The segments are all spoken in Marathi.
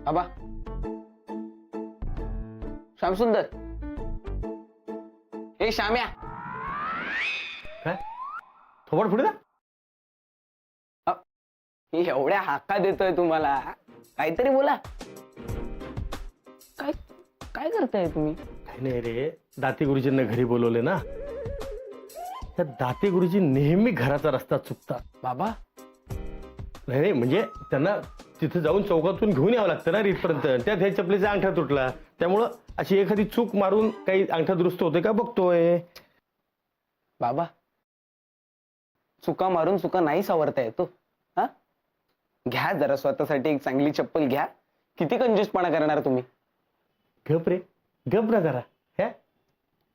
आबा, श्याम सुंदर, हे श्याम्या. काय थोबड पुढे ना. एवढ्या हाका देतोय तुम्हाला, काहीतरी बोला. काय काय करताय तुम्ही? काही नाही रे, दाते गुरुजींना घरी बोलवले ना. त्या दाते गुरुजी नेहमी घराचा रस्ता चुकतात. बाबा, नाही म्हणजे त्यांना तिथे जाऊन चौकातून घेऊन यावं लागतं ना इथपर्यंत. त्यात ह्या चपलीचा अंगठा तुटला, त्यामुळं अशी एखादी चूक मारून काही अंगठा दुरुस्त होते का बघतोय. बाबा, चुका मारून चुका नाही सावरता येतो. हा, घ्या जरा स्वतःसाठी एक चांगली चप्पल घ्या. किती कंजूसपणा करणार तुम्ही. गप रे, गप ना जरा. ह्या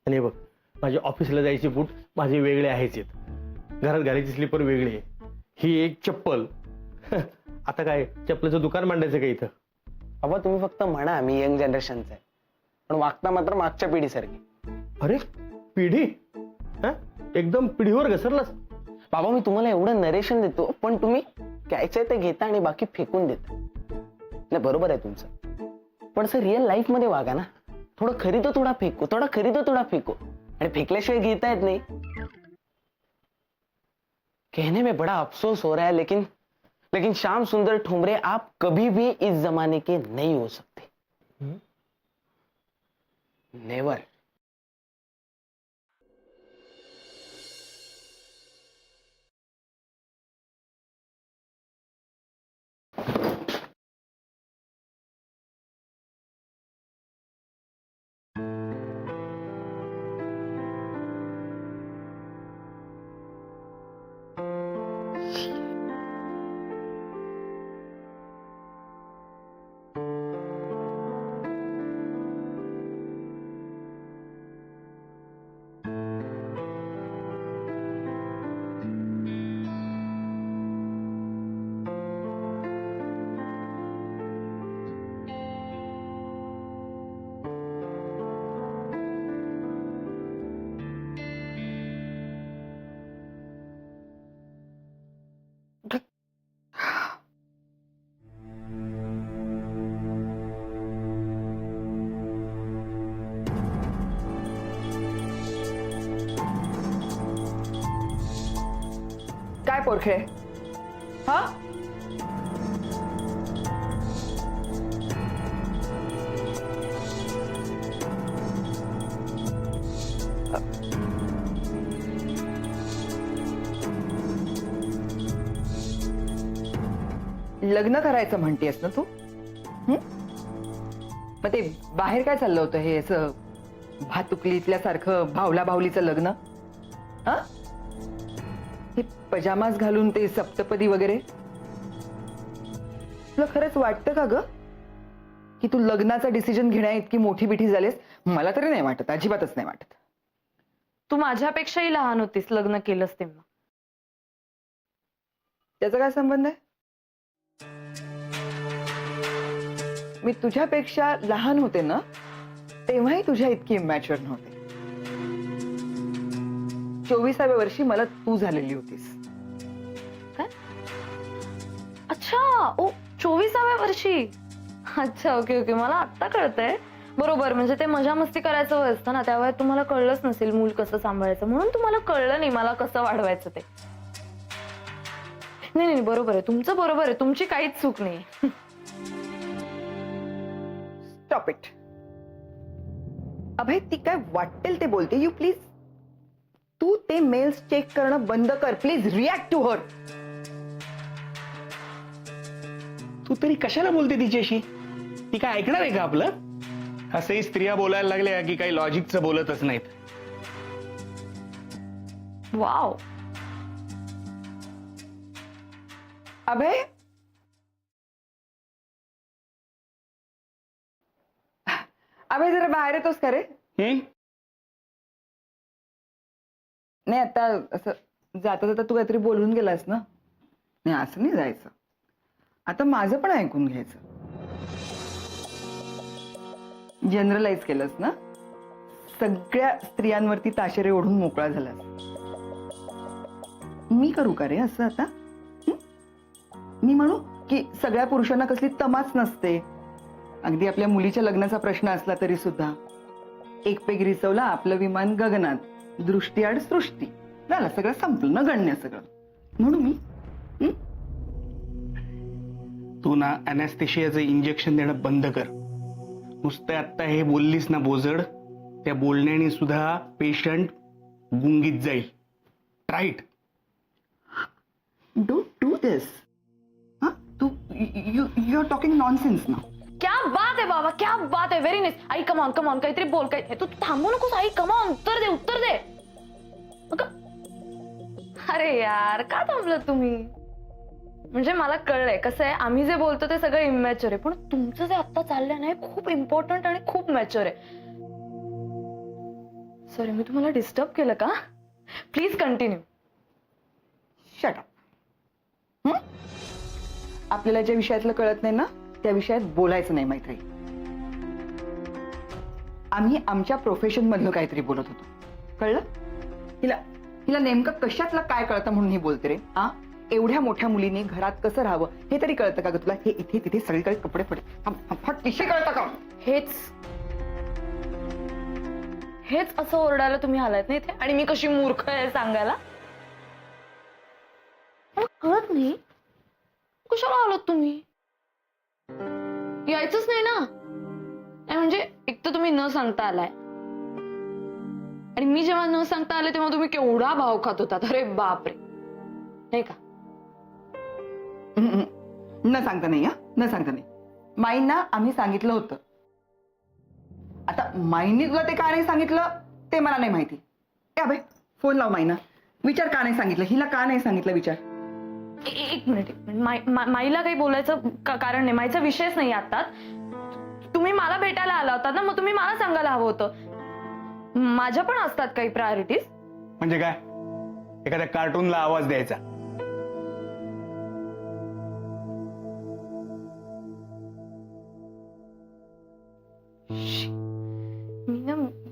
आणि बघ, माझ्या ऑफिसला जायचे बूट माझे वेगळे आहेच आहेत, घरात घालायची स्लीपर वेगळी आहे, ही एक चप्पल. आता काय चप्पलचं दुकान मांडायचं का इथं. बाबा, तुम्ही फक्त म्हणा मी यंग जनरेशनचा आहे, पण वागता मात्र मागच्या पिढीसारखी. अरे पिढी, हा एकदम पिढीवर घसरलास. बाबा, मी तुम्हाला एवढं नरेशन देतो, पण तुम्ही घ्यायचंय ते घेता आणि बाकी फेकून देता. नाही, बरोबर आहे तुमचं, पण असं रिअल लाईफ मध्ये वागा ना. थोडं खरीदो थोडा फेको, थोडा खरीदो थोडा फेको, आणि फेकल्याशिवाय घेता येत नाही. कहने में बड़ा अफसोस हो रहा है, लेकिन लेकिन श्याम सुंदर ठुमरे, आप कभी भी इस जमाने के नहीं हो सकते. नेवर. काय पोरखे, हा? लग्न करायचं म्हणतेस ना तू? मग ते बाहेर काय चाललं होतं, हे असं भातुकलीतल्यासारखं भावला भावलीचं लग्न? हा, हे पजामास घालून ते सप्तपदी वगैरे? तुला खरंच वाटतं का ग की तू लग्नाचा डिसिजन घेण्या इतकी मोठी बिठी झालीस? मला तरी नाही वाटत, अजिबातच नाही वाटत. तू माझ्यापेक्षाही लहान होतीस लग्न केलंस तेव्हा. त्याचा काय संबंध आहे? मी तुझ्यापेक्षा लहान होते ना, तेव्हाही तुझ्या इतकी इमॅच्युअर नव्हते. 24व्या वर्षी मला तू झालेली होतीस. काय? अच्छा, ओ 24व्या वर्षी. अच्छा, ओके ओके, मला आता कळतंय. बरोबर, म्हणजे ते मजा मस्ती करायचं वय असतं ना, त्यावेळेस तुम्हाला कळलंच नसेल मूल कसं सांभाळायचं, म्हणून तुम्हाला कळलं नाही मला कसं वाढवायचं ते. नाही नाही, बरोबर आहे तुमचं, बरोबर आहे, तुमची काहीच चूक नाही. Stop it. अभय, ती काय वाटेल ते बोलते. यू प्लीज, तू ते मेल्स चेक करणं बंद कर प्लीज. React to her. तू तरी कशाला बोलते तिच्याशी? ती काय ऐकणार आहे का आपलं? असंही स्त्रिया बोलायला लागल्या की काही लॉजिकचं बोलतच नाहीत. वाव. अभय, अभय जरा बाहेर येतोस का रे? नाही, आता असं जाता जाता तू काहीतरी बोलून गेलास ना. नाही, असं नाही जायचं. आता माझं पण ऐकून घ्यायचं. जनरलाइज केलंस ना, सगळ्या स्त्रियांवरती ताशेरे ओढून मोकळा झालास. मी करू का रे असं आता? मी म्हणू की सगळ्या पुरुषांना कसली तमाच नसते, अगदी आपल्या मुलीच्या लग्नाचा प्रश्न असला तरी सुद्धा एक पेग रिचवला आपलं विमान गगनात, दृष्टी आड सृष्टी, झालं सगळं संपलं, नगण्य सगळं. म्हणून मी तू ना अॅनेस्थेशियाचं इंजेक्शन देणं बंद कर. नुसतं आता हे बोललीस ना बोजड, त्या बोलण्याने सुद्धा पेशंट गुंगीत जाईल. राईट. Don't do this. तू यू आर टॉकिंग नॉनसेन्स ना. क्या बात आहे बाबा, क्या बात आहे, व्हेरी नाईस. आई कमॉन कमॉन, काहीतरी बोल. काय तू थांबू नकोस आई, कमॉन उत्तर दे, उत्तर दे. अरे यार का थांबलं तुम्ही? म्हणजे मला कळलंय कसं आहे, आम्ही जे बोलतो ते सगळं इमॅच्युअर आहे, पण तुमचं जे आता चाललंय ना हे खूप इम्पॉर्टंट आणि खूप मॅच्युअर आहे. सॉरी, मी तुम्हाला डिस्टर्ब केलं का? Please continue. Shut up. आपल्याला ज्या विषयातलं कळत नाही ना त्या विषयात बोलायचं नाही मैत्री. आम्ही आमच्या प्रोफेशन मधलं काहीतरी बोलत होतो, कळलं? हिला हिला नेमकं कशातलं काय कळतं म्हणून ही बोलते रे. एवढ्या मोठ्या मुलीने घरात कसं राहावं हे तरी कळतं का ग तुला? हे इथे तिथे सगळीकडे कपडे पडे कळतं का? हेच असं ओरडायला तुम्ही आलात ना इथे, आणि मी कशी मूर्ख आहे सांगायला? मला कळत नाही कशाला आलात तुम्ही? यायचंच नाही ना. नाही म्हणजे एक तर तुम्ही न सांगता आलाय, आणि मी जेव्हा न सांगता आले तेव्हा तुम्ही केवढा भाव खात होतात. अरे बापरे, नाही का? न सांगता नाही. न सांगता नाही. माईंना आम्ही सांगितलं होतं. आता माईंनी तुला ते का नाही सांगितलं ते मला नाही माहिती. ए अबे फोन लाव माईना, विचार का नाही सांगितलं, हिला का नाही सांगितलं विचार. एक मिनिट. माईला काही बोलायचं कारण नाही, माईचा विषयच नाही आता. तुम्ही मला भेटायला आला होता ना, मग तुम्ही मला सांगायला हवं होतं. माझ्या पण असतात काही प्रायोरिटीज. म्हणजे काय? एखाद्या कार्टूनला आवाज द्यायचा.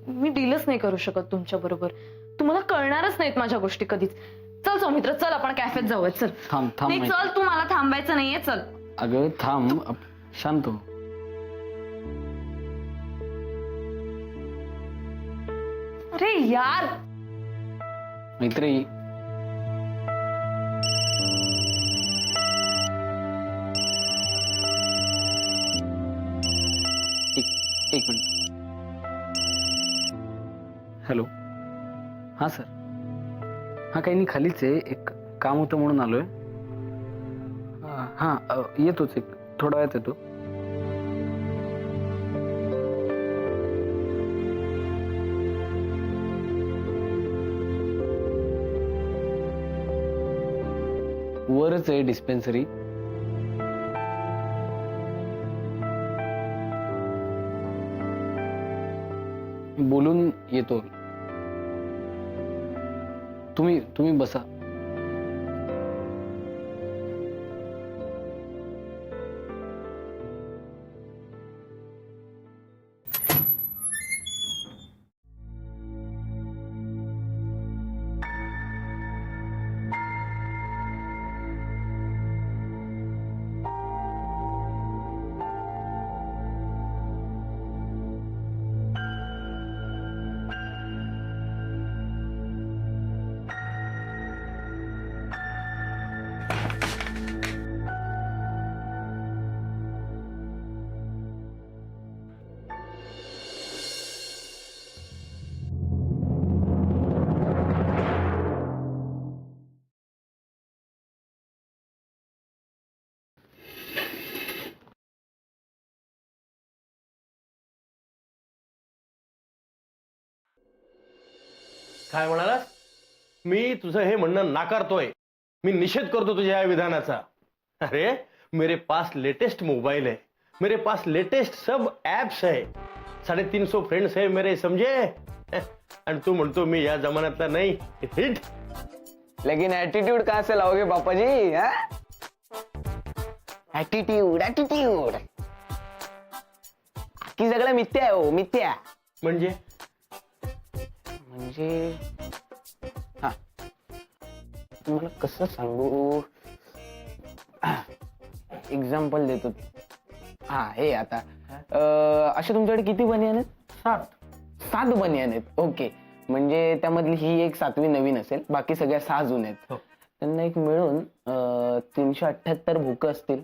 मी डीलच नाही करू शकत तुमच्या बरोबर. तुम्हाला कळणारच नाहीत माझ्या गोष्टी कधीच. चल सौमित्र, चल आपण कॅफेत जाऊया. चल. थांब थांब. नाही चल, तू मला थांबायचं नाहीये. चल. अगं थांब, शांत हो. अरे यार मैत्री, एक मिनिट. हॅलो. हा सर. हा काही नाही, खालीच आहे, एक काम होतं म्हणून आलोय. हा येतोच, एक थोडा वेळात येतो. वरच आहे डिस्पेन्सरी. बोलून येतो. तुम्ही बसा. काय म्हणालास? मी तुझं हे म्हणणं नाकारतोय. मी निषेध करतो तुझ्या या विधानाचा. अरे मेरे पास लेटेस्ट मोबाइल है, मेरे पास लेटेस्ट सब एप्स है, 350 फ्रेंड्स है मेरे, समझे? आणि तू म्हणतो मी या जमान्यातला नाही. हिट. लेकिन एटीट्यूड कहाँ से लाओगे पापा जी? एटीट्यूड एटीट्यूड की सगळं मिथ्या आहे हो, मिथ्या. म्हणजे हा तुम्हाला कसं सांगू, एक्झाम्पल देतो. हा हे आता असे तुमच्याकडे किती बनियान आहेत? 7 बनियान आहेत. ओके, म्हणजे त्यामधली ही एक 7वी नवीन असेल, बाकी सगळ्या 6 जुन्या आहेत. हो. त्यांना एक मिळून 378 भुकं असतील.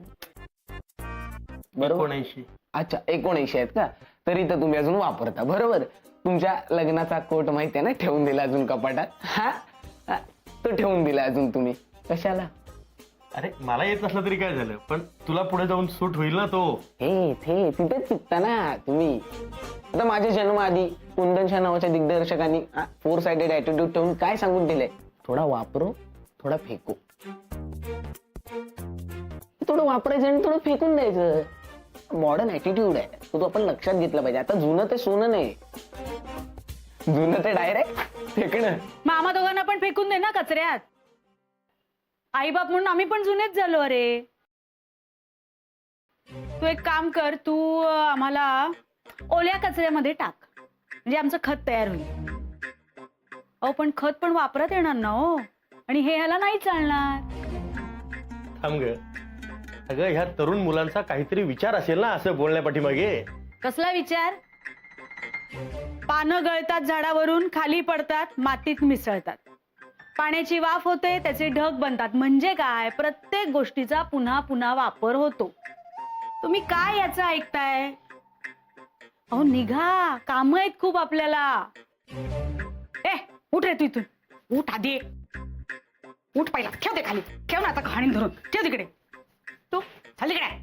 बरोबर. 79. अच्छा, 79 आहेत का? तरी तर तुम्ही अजून वापरता. बरोबर. तुमच्या लग्नाचा कोट माहिती आहे ना, ठेवून दिला अजून कपाटात. हा हा, तो ठेवून दिला अजून तुम्ही. कशाला? अरे मला येत नसलं तरी काय झालं, पण तुला पुढे जाऊन सूट होईल ना तो. हे तिथेच शिकता ना तुम्ही. आता माझ्या जन्माआधी कुंदन शहा नावाच्या दिग्दर्शकांनी 4 साइडेड ऍटिट्यूड ठेवून काय सांगून दिलंय? थोडा वापरो, थोडा फेकू. थोडं वापरायचं आणि थोडं फेकून द्यायचं. मॉडर्न ऍटिट्यूड आहे तो आपण लक्षात घेतला पाहिजे. आता जुनं ते सोनं नाही, जुनं ते डायरेक्ट फेकणं. मग आम्हा दोघांना पण फेकून दे ना कचऱ्यात. आई बाप म्हणून आम्ही पण जुनेच झालो. अरे तू एक काम कर, तू आम्हाला ओल्या कचऱ्यामध्ये टाक, म्हणजे आमचं खत तयार होईल. अहो पण खत पण वापरत येणार ना हो, आणि हे ह्याला नाही चालणार. थांब ग. अगं ह्या तरुण मुलांचा काहीतरी विचार असेल ना असं बोलण्या पाठीमागे. कसला विचार? पानं गळतात झाडावरून, खाली पडतात, मातीत मिसळतात, पाण्याची वाफ होते, त्याचे ढग बनतात. म्हणजे काय? प्रत्येक गोष्टीचा पुन्हा पुन्हा वापर होतो. तुम्ही काय याचं ऐकताय? अहो निघा, काम आहेत खूप आपल्याला. उठ रे तू इथून, उठ आधी. उठ पहिला, ठेव ते खाली, ठेव ना आता खाणी धरून, ठेव तिकडे. तू खाली काय?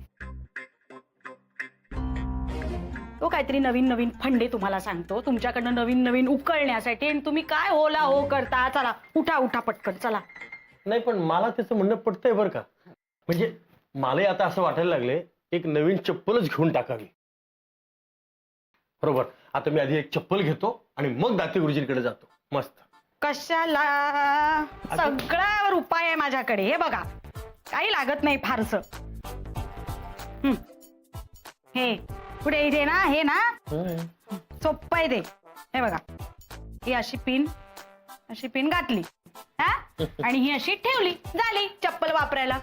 तो काहीतरी नवीन नवीन फंडे तुम्हाला सांगतो तुमच्याकडनं नवीन नवीन उकळण्यासाठी, आणि तुम्ही काय होला हो करता. चला उठा उठा पटकन चला. नाही पण मला त्याचं म्हणणं पटतंय बरं का. म्हणजे मलाही आता असं वाटायला लागले एक नवीन चप्पलच घेऊन टाकावी. बरोबर. आता मी आधी एक चप्पल घेतो आणि मग दाते गुरुजींकडे जातो. मस्त. कशाला? सगळ्यावर उपाय आहे माझ्याकडे. हे बघा, काही लागत नाही फारस. हे पुढे इथे ना, हे ना सोप्प आहे ते. हे बघा, ही अशी पिन घातली हा, आणि ही अशी ठेवली, झाली चप्पल वापरायला.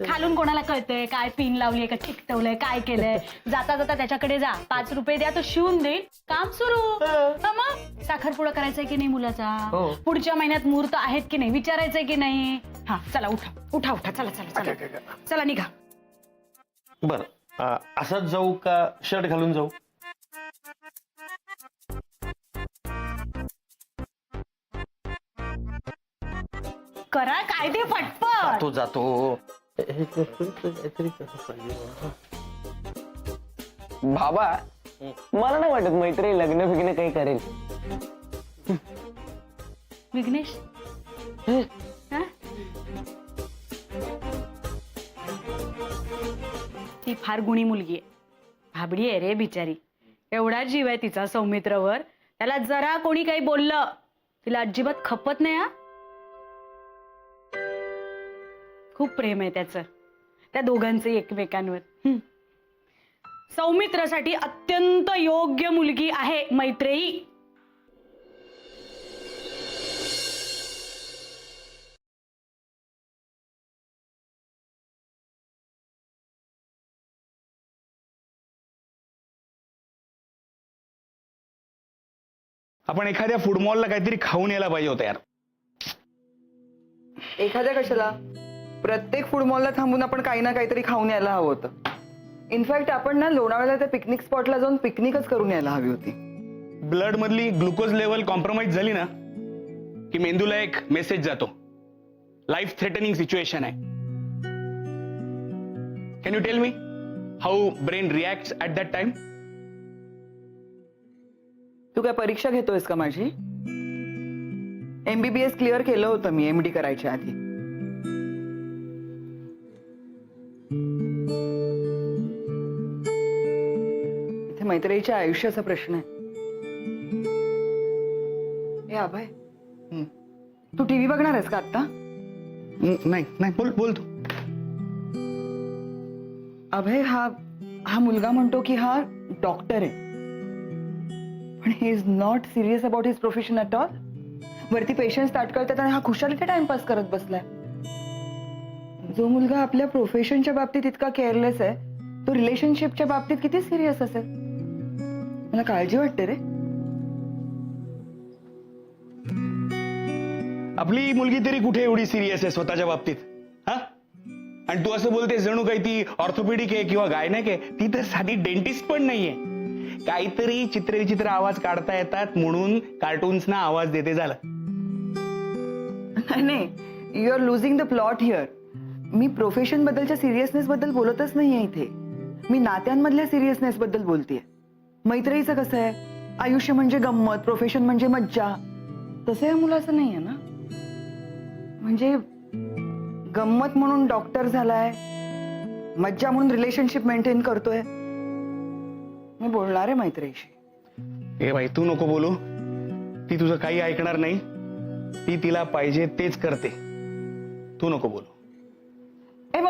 खालून कोणाला कळतंय काय पिन लावलीय का ठिकटवलंय काय केलंय? जाता जाता त्याच्याकडे जा, 5 रुपये द्या, तो शिवून देईल, काम सुरू. मग साखरपुडा करायचाय की नाही मुलाचा? पुढच्या महिन्यात मुहूर्त आहेत की नाही विचारायचंय की नाही? हा चला उठा उठा उठा, चला चला चला चला निघा. बर, असंच जाऊ का शर्ट घालून जाऊ? करा काय ते फटफट. तो जातो. बाबा, मला नाही वाटत मैत्री लग्न फिग्न काही करेल. विघ्नेश, हा? ती फार गुणी मुलगी आहे, भाबडी आहे रे बिचारी. एवढा जीव आहे तिचा सौमित्रवर, त्याला जरा कोणी काही बोललं तिला अजिबात खपत नाही. हा, खूप प्रेम आहे त्याचं त्या दोघांचे एकमेकांवर. सौमित्रासाठी अत्यंत योग्य मुलगी आहे मैत्रेयी. आपण एखाद्या फूड मॉलला काहीतरी खाऊन यायला पाहिजे होतं यार. एखाद्या कशाला, प्रत्येक फूड मॉलला थांबून आपण काही ना काहीतरी खाऊन यायला हवं होतं. इनफॅक्ट आपण ना लोणावळ्याला त्या पिकनिक स्पॉटला जाऊन पिकनिकच करून यायला हवी होती. ब्लड मधली ग्लुकोज लेवल कॉम्प्रोमाइज झाली ना की मेंदूला एक मेसेज जातो, लाईफ थ्रेटनिंग सिच्युएशन आहे. Can you tell me how brain reacts at that time? तू काय परीक्षा घेतोयस का माझी? MBBS क्लिअर केलं होतं मी MD करायच्या आधी. इथे मैत्रीच्या आयुष्याचा प्रश्न आहे. ए अभय, तू टीव्ही बघणार आहेस का आता? नाही नाही, बोल तू. अभय, हा मुलगा म्हणतो की हा डॉक्टर आहे, पण he is not serious about his profession at all. वरती पेशंट स्टार्ट करतात आणि हा खुशाल इथे टाइमपास करत बसलाय. जो मुलगा आपल्या प्रोफेशनच्या बाबतीत इतका केअरलेस आहे तो रिलेशनशिपच्या बाबतीत किती सिरियस असेल. मला काळजी वाटते रे. आपली मुलगी तरी कुठे एवढी सिरियस आहे स्वतःच्या बाबतीत, हा? आणि तू असं बोलते जणू काही ती ऑर्थोपेडिक आहे किंवा गायनेक आहे. ती तर साधी डेंटिस्ट पण नाहीये. काहीतरी चित्रविचित्र आवाज काढता येतात म्हणून कार्टून्सना आवाज देते झालं. नाही, you are losing the plot here. मी प्रोफेशन बद्दलच्या सिरियसनेस बद्दल बोलतच नाहीये इथे. मी नात्यांमधल्या सिरियसनेस बद्दल बोलतेय. मैत्रीचं कसं आहे, आयुष्य म्हणजे गंमत, प्रोफेशन म्हणजे मज्जा. तसं या मुलाचं नाहीये ना. म्हणजे गंमत म्हणून डॉक्टर झालाय, मज्जा म्हणून रिलेशनशिप मेंटेन करतोय. मी बोलणार आहे मैत्रीशी. ए बाई, तू नको बोलू. ती तुझं काही ऐकणार नाही. ती तिला पाहिजे तेच करते. तू नको बोलू. ए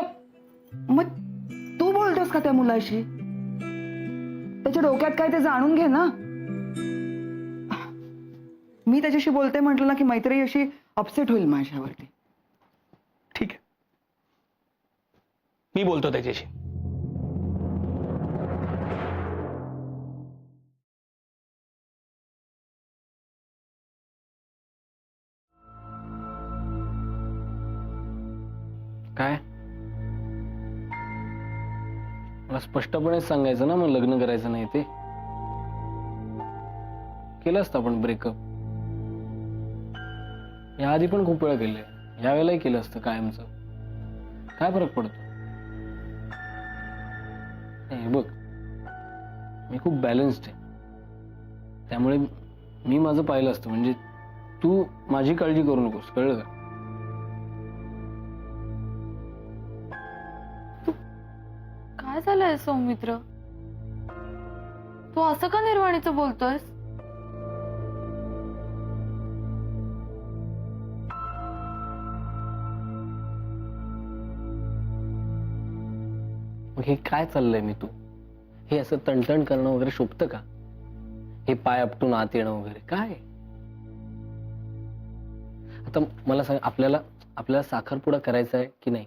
मग तू बोलतोस का त्या मुलाशी? त्याच्या डोक्यात काय ते जाणून घे ना. मी त्याच्याशी बोलते म्हटलं ना की मैत्री अशी अपसेट होईल माझ्यावरती. ठीक आहे, मी बोलतो त्याच्याशी. काय मला स्पष्टपणे सांगायचं ना, मग लग्न करायचं नाही ते. केलं असतं आपण ब्रेकअप. याआधी पण खूप वेळा केलंय, यावेळेलाही केलं असतं कायमचं. काय फरक पडतो? हे बघ, मी खूप बॅलन्स्ड आहे, त्यामुळे मी माझं पाहिलं असतं. म्हणजे तू माझी काळजी करू नकोस, कळलं का? काय झालंय सौमित्र? तू असं का निर्वाणीचं बोलतोयस? मग हे काय चाललंय मी तू? हे असं तणतण करणं वगैरे शोभतं का? हे पाय आपटून आत येणं वगैरे काय? आता मला सांग, आपल्याला साखरपुडा करायचा आहे की नाही?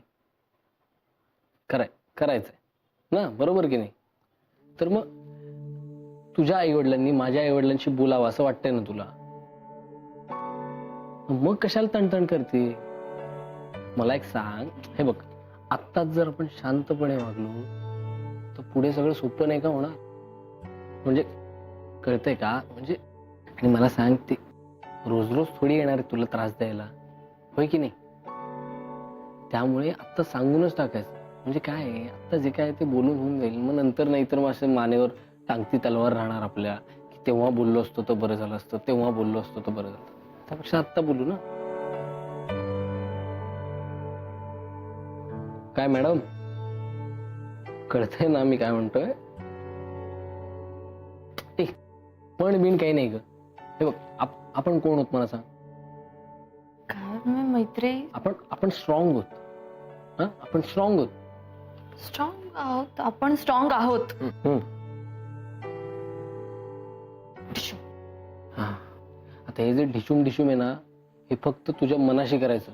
करायचंय ना, बरोबर की नाही? तर मग तुझ्या आईवडिलांनी माझ्या आईवडिलांशी बोलावं असं वाटतंय ना तुला? मग कशाला तणतण करते? मला एक सांग, हे बघ, आत्ताच जर आपण शांतपणे वागलो तर पुढे सगळं सोपं नाही का होणार? म्हणजे कळतंय का? म्हणजे आणि मला सांग, ते रोज रोज थोडी येणार आहे तुला त्रास द्यायला, होय की नाही? त्यामुळे आत्ता सांगूनच टाकायचं. म्हणजे काय आहे, आता जे काय ते बोलून होऊन जाईल. मग नंतर नाहीतर मग असं मानेवर टांगती तलवार राहणार आपल्या, की तेव्हा बोललो असतो तर बरं झालं असतं, तेव्हा बोललो असतो तर बरं झालं. त्यापेक्षा आत्ता बोलू ना. काय मॅडम, कळतंय ना मी काय म्हणतोय? पण बिन काही नाही ग. हे बघ, आपण कोण होत मला सांग? काय मी मैत्री? आपण स्ट्रॉंग होत. हा, आपण स्ट्रॉंग होत. स्ट्रॉंग आहोत आपण, स्ट्रॉंग आहोत. हा, आता हे जे ढिशूम आहे ना, हे फक्त तुझ्या मनाशी करायचं.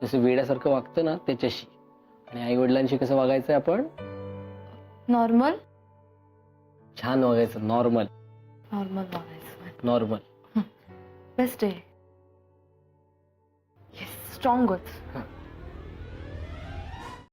जसं वेड्यासारखं वागतं ना त्याच्याशी. आणि आई वडिलांशी कसं वागायचंय आपण? नॉर्मल. छान वागायचं. नॉर्मल वागायचं. बेस्ट आहे. स्ट्रॉंग होत.